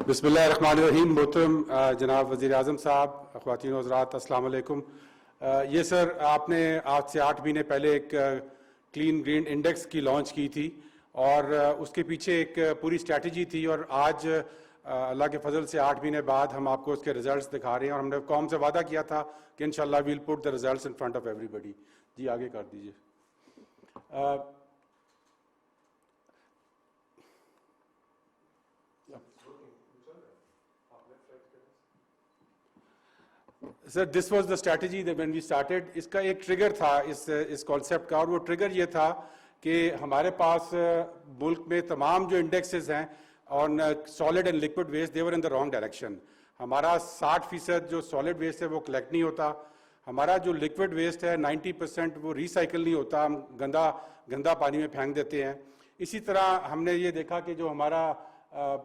बिस्मिल्लाहिर्रहमानिर्रहीम। मोहतरम जनाब वज़ीर आज़म साहब, ख़वातीन व हज़रात, अस्सलाम वालेकुम। ये सर आपने आज से 8 महीने पहले एक क्लीन ग्रीन इंडेक्स की लॉन्च की थी और उसके पीछे एक पूरी स्ट्रैटेजी थी और आज अल्लाह के फजल से 8 महीने बाद हम आपको उसके रिजल्ट्स दिखा रहे हैं और हमने कौम से वादा किया था कि इंशाल्लाह we'll put the results in front of everybody. जी आगे कर दीजिए। Sir this was the strategy that when we started. इसका एक ट्रिगर था इस कॉन्सेप्ट का, और वो ट्रिगर ये था कि हमारे पास मुल्क में तमाम जो इंडेक्सेस हैं on solid and liquid waste they were in the wrong direction. हमारा 60% जो सॉलिड वेस्ट है वो कलेक्ट नहीं होता, हमारा जो लिक्विड वेस्ट है 90% वो रिसाइकिल नहीं होता, हम गंदा पानी में फेंक देते हैं। इसी तरह हमने ये देखा कि जो हमारा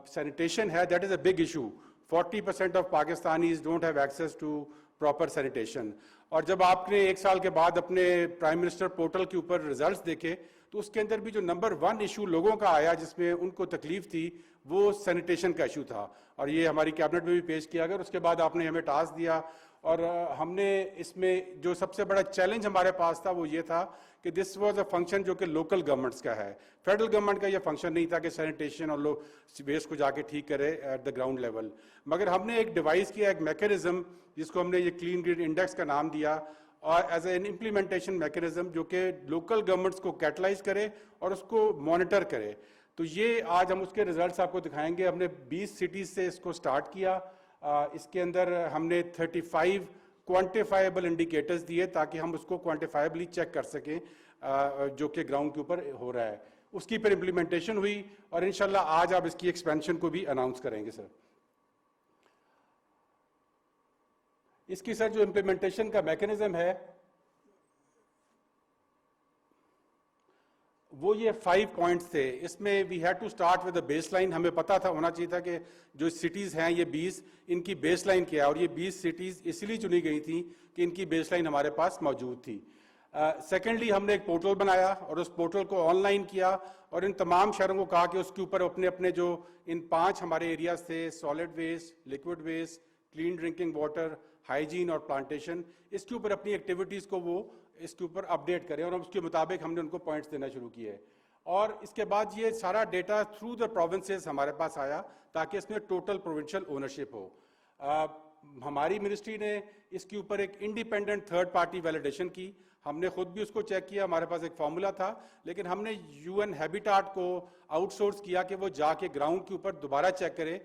सैनिटेशन है that is a big issue. 40% of Pakistanis don't have access to proper sanitation. और जब आपने एक साल के बाद अपने प्राइम मिनिस्टर पोर्टल के ऊपर रिजल्ट्स देखे तो उसके अंदर भी जो नंबर 1 इशू लोगों का आया जिसमें उनको तकलीफ थी वो सैनिटेशन का इशू था, और ये हमारी कैबिनेट में भी पेश किया गया। उसके बाद आपने हमें टास्क दिया और हमने इसमें जो सबसे बड़ा चैलेंज हमारे पास था वो ये था कि दिस वाज अ फंक्शन जो कि लोकल गवर्नमेंट्स का है। फेडरल गवर्नमेंट का ये फंक्शन नहीं था कि सैनिटेशन और लोग वेस्ट को जाके ठीक करे एट द ग्राउंड लेवल। मगर हमने एक डिवाइस किया, एक मैकेनिज्म जिसको हमने ये क्लीन ग्रीन इंडेक्स का नाम दिया, और एज एन इम्प्लीमेंटेशन मैकेनिज्म जो कि लोकल गवर्नमेंट्स को कैटलाइज करे और उसको मॉनिटर करे। तो ये आज हम उसके रिजल्ट्स आपको दिखाएंगे। हमने 20 सिटीज से इसको स्टार्ट किया। इसके अंदर हमने 35 क्वांटिफाइबल इंडिकेटर्स दिए ताकि हम उसको क्वांटिफाइबली चेक कर सकें जो कि ग्राउंड के ऊपर हो रहा है। उसकी पर इम्प्लीमेंटेशन हुई और इंशाल्लाह आज आप इसकी एक्सपेंशन को भी अनाउंस करेंगे सर। इसकी सर जो इम्प्लीमेंटेशन का मैकेनिज्म है वो ये 5 पॉइंट्स थे। इसमें we had to start with the baseline. हमें पता था, होना चाहिए था कि जो सिटीज़ हैं ये 20, इनकी बेसलाइन क्या है, और ये 20 सिटीज़ इसलिए चुनी गई थी कि इनकी बेसलाइन हमारे पास मौजूद थी। सेकेंडली हमने एक पोर्टल बनाया और उस पोर्टल को ऑनलाइन किया और इन तमाम शहरों को कहा कि उसके ऊपर अपने अपने जो इन 5 हमारे एरियाज थे, solid waste, liquid waste, clean drinking water, hygiene और प्लांटेशन, इसके ऊपर अपनी एक्टिविटीज़ को वो इसके ऊपर अपडेट करें, और उसके मुताबिक हमने उनको पॉइंट्स देना शुरू किए। और इसके बाद ये सारा डेटा थ्रू द प्रोविंसेस हमारे पास आया ताकि इसमें टोटल प्रोविंशियल ओनरशिप हो। हमारी मिनिस्ट्री ने इसके ऊपर एक इंडिपेंडेंट थर्ड पार्टी वैलिडेशन की। हमने खुद भी उसको चेक किया, हमारे पास एक फॉर्मूला था, लेकिन हमने यूएन हैबिटाट को आउटसोर्स किया कि वो जाके ग्राउंड के ऊपर दोबारा चेक करे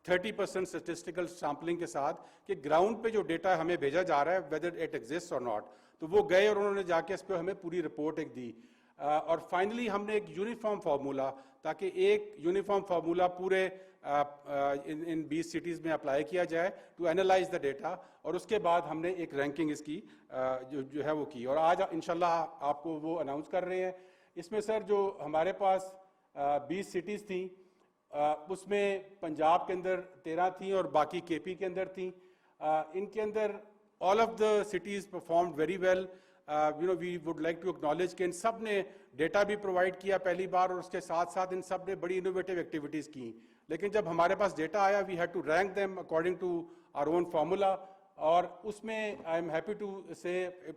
30% स्टेटिस्टिकल सैम्पलिंग के साथ कि ग्राउंड पे जो डेटा हमें भेजा जा रहा है वेदर इट एग्जिस्ट और नॉट। तो वो गए और उन्होंने जाके इस पर हमें पूरी रिपोर्ट एक दी। और फाइनली हमने एक यूनिफॉर्म फार्मूला, ताकि एक यूनिफॉर्म फार्मूला पूरे इन 20 सिटीज़ में अप्लाई किया जाए टू एनालाइज द डेटा, और उसके बाद हमने एक रैंकिंग इसकी जो है वो की, और आज इंशाल्लाह आपको वो अनाउंस कर रहे हैं। इसमें सर जो हमारे पास 20 सिटीज़ थी उसमें पंजाब के अंदर 13 थी और बाकी केपी के अंदर थी। इनके अंदर all of the cities performed very well. We would like to acknowledge कि इन सब ने डेटा भी प्रोवाइड किया पहली बार, और उसके साथ साथ इन सब ने बड़ी इनोवेटिव एक्टिविटीज़ की। लेकिन जब हमारे पास डेटा आया we had to rank them according to our own formula, और उसमें आई एम हैप्पी टू से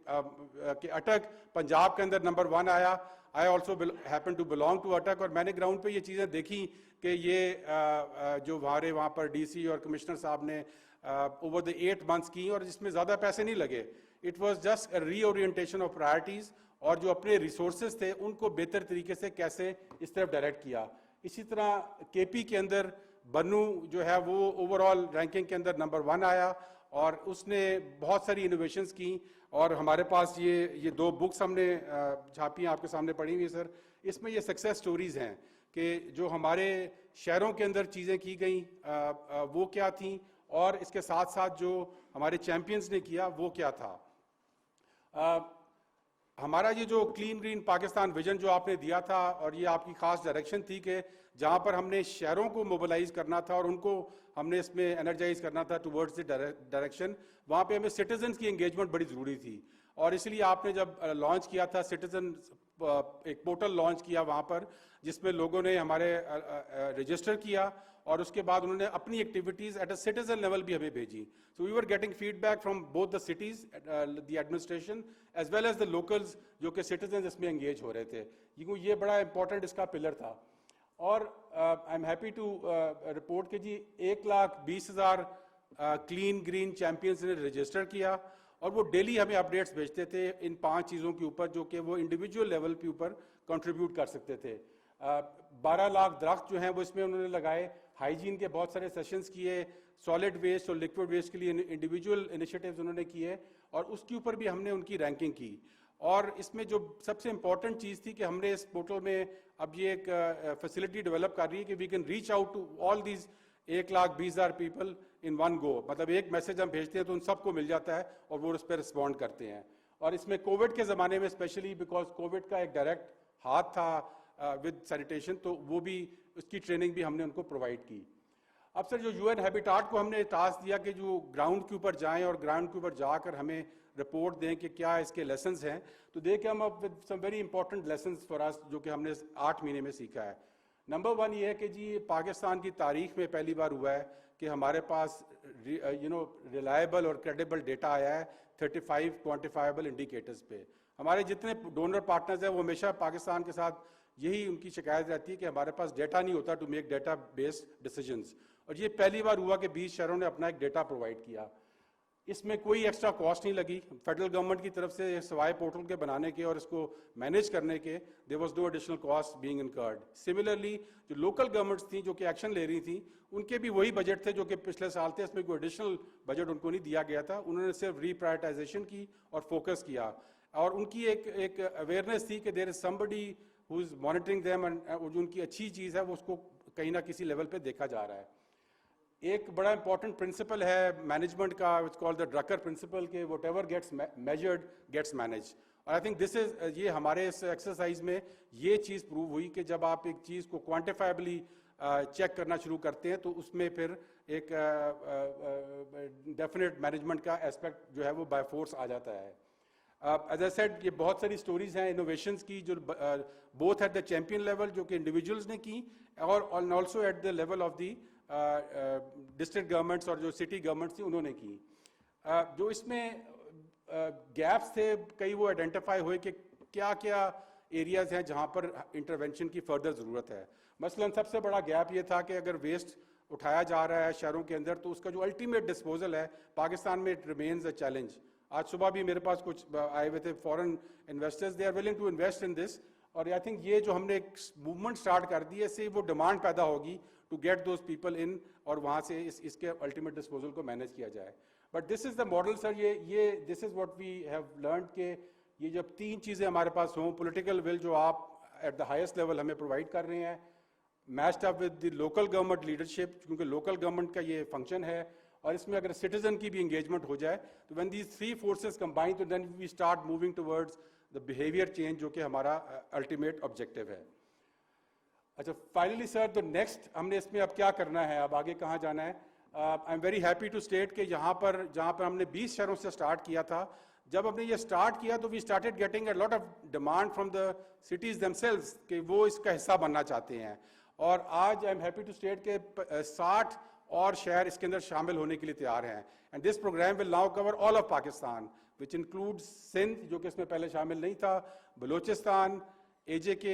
कि अटक पंजाब के अंदर नंबर 1 आया। I also happen to belong to Attock, और मैंने ग्राउंड पे ये चीज़ें देखी कि ये जो हमारे वहाँ पर डीसी और कमिश्नर साहब ने ओवर द 8 मंथ्स की, और जिसमें ज़्यादा पैसे नहीं लगे। It was just a reorientation of priorities, और जो अपने रिसोर्सेज थे उनको बेहतर तरीके से कैसे इस तरफ डायरेक्ट किया। इसी तरह केपी के अंदर बन्नू जो है वो ओवरऑल रैंकिंग के अंदर नंबर 1 आया, और उसने बहुत सारी इनोवेशंस की। और हमारे पास ये 2 बुक्स हमने छापी हैं, आपके सामने पढ़ी हुई है सर। इसमें ये सक्सेस स्टोरीज हैं कि जो हमारे शहरों के अंदर चीज़ें की गई वो क्या थी, और इसके साथ साथ जो हमारे चैंपियंस ने किया वो क्या था। हमारा ये जो क्लीन ग्रीन पाकिस्तान विजन जो आपने दिया था, और ये आपकी खास डायरेक्शन थी कि जहाँ पर हमने शहरों को मोबिलाइज करना था और उनको हमने इसमें एनर्जाइज करना था टुवर्ड्स द डायरेक्शन, वहाँ पे हमें सिटीजन्स की एंगेजमेंट बड़ी ज़रूरी थी। और इसलिए आपने जब लॉन्च किया था सिटीजन एक पोर्टल लॉन्च किया वहाँ पर, जिसमें लोगों ने हमारे रजिस्टर किया और उसके बाद उन्होंने अपनी activities at a citizen level भी हमें भेजी. So we were getting feedback from both the cities, the administration as well as the locals जो कि सिटीजन इसमें एंगेज हो रहे थे. ये बड़ा इंपॉर्टेंट इसका पिलर था. और I am happy to report कि जी 1,20,000 क्लीन ग्रीन चैंपियंस ने रजिस्टर किया और वो डेली हमें अपडेट्स भेजते थे इन 5 चीज़ों के ऊपर जो कि वो इंडिविजुअल लेवल के ऊपर कंट्रीब्यूट कर सकते थे. 12 लाख दरख्त जो हैं वो इसमें उन्होंने लगाए, हाइजीन के बहुत सारे सेशंस किए, सॉलिड वेस्ट और लिक्विड वेस्ट के लिए इंडिविजुअल इनिशिएटिव्स उन्होंने किए और उसके ऊपर भी हमने उनकी रैंकिंग की. और इसमें जो सबसे इंपॉर्टेंट चीज़ थी कि हमने इस पोर्टल में अब ये एक फैसिलिटी डेवलप कर रही है कि we can reach out to all these 1,20,000 people in one go. मतलब एक मैसेज हम भेजते हैं तो उन सबको मिल जाता है और वो उस पर रिस्पॉन्ड करते हैं. और इसमें कोविड के ज़माने में स्पेशली बिकॉज कोविड का एक डायरेक्ट हाथ था विद सैनिटेशन, तो वो भी उसकी ट्रेनिंग भी हमने उनको प्रोवाइड की. अब सर जो यूएन हैबिटाट को हमने टास्क दिया कि जो ग्राउंड के ऊपर जाएं और ग्राउंड के ऊपर जाकर हमें रिपोर्ट दें कि क्या इसके लेसन्स हैं, तो देखें हम अब with some very important lessons for us जो कि हमने 8 महीने में सीखा है. नंबर 1 ये है कि जी पाकिस्तान की तारीख में पहली बार हुआ है कि हमारे पास रिलायबल और क्रेडिबल डेटा आया है 35 क्वान्टिफाइबल इंडिकेटर्स पे. हमारे जितने डोनर पार्टनर्स हैं वो हमेशा पाकिस्तान के साथ यही उनकी शिकायत रहती है कि हमारे पास डेटा नहीं होता to make data based decisions. और ये पहली बार हुआ कि 20 शहरों ने अपना एक डेटा प्रोवाइड किया. इसमें कोई एक्स्ट्रा कॉस्ट नहीं लगी फेडरल गवर्नमेंट की तरफ से सवाए पोर्टल के बनाने के और इसको मैनेज करने के. There was no additional cost being incurred. Similarly जो लोकल गवर्नमेंट्स थी जो कि एक्शन ले रही थी उनके भी वही बजट थे जो कि पिछले साल थे, इसमें कोई एडिशनल बजट उनको नहीं दिया गया था. उन्होंने सिर्फ रीप्रायोरिटाइजेशन की और फोकस किया और उनकी एक अवेयरनेस थी कि there is somebody who is monitoring them and जो उनकी अच्छी चीज़ है वो उसको कहीं ना किसी लेवल पे देखा जा रहा है. एक बड़ा इंपॉर्टेंट प्रिंसिपल है मैनेजमेंट का, it's called the Drucker principle, के whatever gets measured gets manage. और आई थिंक दिस इज ये हमारे इस एक्सरसाइज में ये चीज़ प्रूव हुई कि जब आप एक चीज़ को क्वान्टिफाइबली चेक करना शुरू करते हैं तो उसमें फिर एक डेफिनेट मैनेजमेंट का एस्पेक्ट जो है वो बाय फोर्स आ जाता है. एज आई सेड ये बहुत सारी स्टोरीज हैं इनोवेशंस की जो both at the champion level जो कि इंडिविजुअल्स ने की और also at the level of the district governments और जो सिटी गवर्नमेंट्स थी उन्होंने की. जो इसमें गैप्स थे कई वो आइडेंटिफाई हुए कि क्या क्या एरियाज हैं जहां पर इंटरवेंशन की फर्दर ज़रूरत है. मसलन सबसे बड़ा गैप ये था कि अगर वेस्ट उठाया जा रहा है शहरों के अंदर तो उसका जो अल्टीमेट डिस्पोजल है पाकिस्तान में इट रिमेन्स अ चैलेंज. आज सुबह भी मेरे पास कुछ आए हुए थे foreign investors, they are willing to invest in this. और आई थिंक ये जो हमने एक मूवमेंट स्टार्ट कर दी है इससे वो डिमांड पैदा होगी to get those people in और वहाँ से इसके अल्टीमेट डिस्पोजल को मैनेज किया जाए. But this is the model sir, ये this is what we have learn के ये जब 3 चीज़ें हमारे पास हों, पॉलिटिकल विल जो आप एट द हाईएस्ट लेवल हमें प्रोवाइड कर रहे हैं, matched up with the local government leadership क्योंकि लोकल गवर्नमेंट का ये फंक्शन है, और इसमें अगर सिटीजन की भी एंगेजमेंट हो जाए तो व्हेन दीज 3 फोर्सेस कंबाइन तो then we start moving towards the behaviour change जो कि हमारा अल्टीमेट ऑब्जेक्टिव है. अच्छा फाइनली सर तो नेक्स्ट हमने इसमें अब क्या करना है, अब आगे कहाँ जाना है. I am very happy to state कि जहाँ पर हमने 20 शहरों से स्टार्ट किया था, जब हमने ये स्टार्ट किया तो we started getting a lot of demand from the cities themselves कि वो इसका हिस्सा बनना चाहते हैं. और आज I am happy to state के 60 और शहर इसके अंदर शामिल होने के लिए तैयार हैं. And this programme will now cover all of Pakistan which includes Sindh जो कि इसमें पहले शामिल नहीं था, बलूचिस्तान, AJK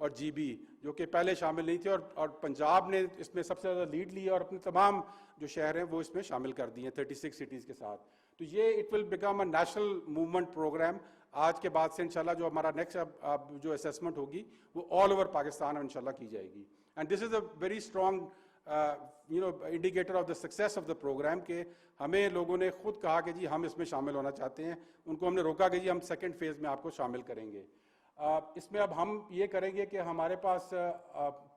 और GB जो कि पहले शामिल नहीं थे, और पंजाब ने इसमें सबसे ज़्यादा लीड ली और अपने तमाम जो शहर हैं वो इसमें शामिल कर दिए 36 सिटीज़ के साथ. तो ये it will become a national movement programme. आज के बाद से इंशाल्लाह जो हमारा नेक्स्ट अब जो असेसमेंट होगी वो ऑल ओवर पाकिस्तान में इंशाल्लाह की जाएगी. And this is a very strong indicator of the success of the programme के हमें लोगों ने खुद कहा कि जी हम इसमें शामिल होना चाहते हैं. उनको हमने रोका कि जी हम सेकेंड फेज़ में आपको शामिल करेंगे. इसमें अब हम ये करेंगे कि हमारे पास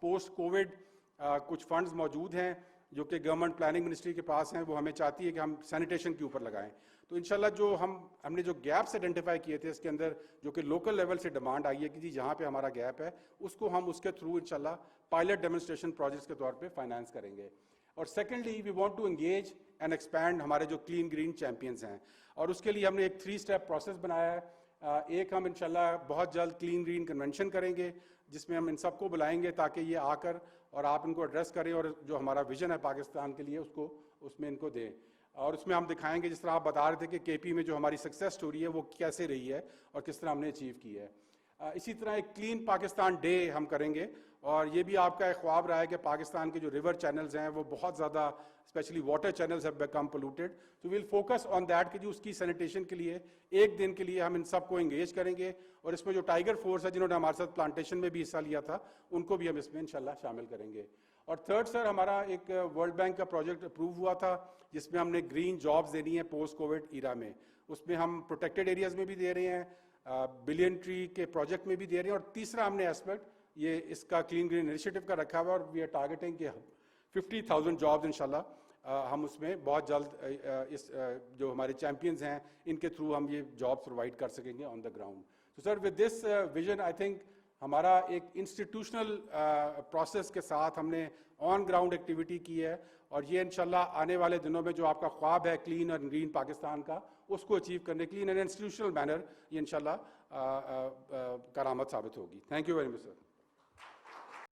पोस्ट कोविड कुछ फंड्स मौजूद हैं जो कि गवर्नमेंट प्लानिंग मिनिस्ट्री के पास हैं. वो हमें चाहती है कि हम सैनिटेशन के ऊपर लगाएं. तो इंशाल्लाह जो हमने जो गैप्स आइडेंटिफाई किए थे इसके अंदर जो कि लोकल लेवल से डिमांड आई है कि जी जहाँ पे हमारा गैप है उसको हम उसके थ्रू इंशाल्लाह पायलट डेमोन्स्ट्रेशन प्रोजेक्ट्स के तौर पे फाइनेंस करेंगे. और secondly we want to engage and expand हमारे जो क्लीन ग्रीन चैंपियंस हैं, और उसके लिए हमने एक 3 स्टेप प्रोसेस बनाया है. एक हम इंशाल्लाह बहुत जल्द क्लीन ग्रीन कन्वेंशन करेंगे जिसमें हम इन सबको बुलाएंगे ताकि ये आकर और आप इनको एड्रेस करें और जो हमारा विजन है पाकिस्तान के लिए उसको उसमें इनको दें। और उसमें हम दिखाएंगे, जिस तरह आप बता रहे थे कि केपी में जो हमारी सक्सेस स्टोरी है वो कैसे रही है और किस तरह हमने अचीव की है। इसी तरह एक क्लीन पाकिस्तान डे हम करेंगे, और ये भी आपका एक ख्वाब रहा है कि पाकिस्तान के जो रिवर चैनल्स हैं वो बहुत ज़्यादा, specially water channels have become polluted, तो विल फोकस ऑन दैट कि जो उसकी सैनिटेशन के लिए एक दिन के लिए हम इन सबको एंगेज करेंगे। और इसमें जो टाइगर फोर्स है जिन्होंने हमारे साथ प्लांटेशन में भी हिस्सा लिया था, उनको भी हम इसमें इंशाल्लाह शामिल करेंगे। और थर्ड सर, हमारा एक वर्ल्ड बैंक का प्रोजेक्ट अप्रूव हुआ था जिसमें हमने ग्रीन जॉब्स देनी है पोस्ट कोविड ईरा में। उसमें हम प्रोटेक्टेड एरियाज में भी दे रहे हैं, बिलियन ट्री के प्रोजेक्ट में भी दे रहे हैं, और तीसरा हमने एस्पेक्ट ये इसका क्लीन ग्रीन इनिशिएटिव का रखा हुआ है, और वी आर टारगेटिंग कि 50,000 जॉब्स इंशाल्लाह हम उसमें बहुत जल्द इस जो हमारे चैंपियंस हैं इनके थ्रू हम ये जॉब्स प्रोवाइड कर सकेंगे ऑन द ग्राउंड। तो sir, with this vision I think हमारा एक इंस्टीट्यूशनल प्रोसेस के साथ हमने ऑन ग्राउंड एक्टिविटी की है, और ये इंशाल्लाह आने वाले दिनों में जो आपका ख्वाब है क्लीन और ग्रीन पाकिस्तान का, उसको अचीव करने के लिए इन एन इंस्टीट्यूशनल मैनर ये इंशाल्लाह करामत साबित होगी। Thank you very much sir.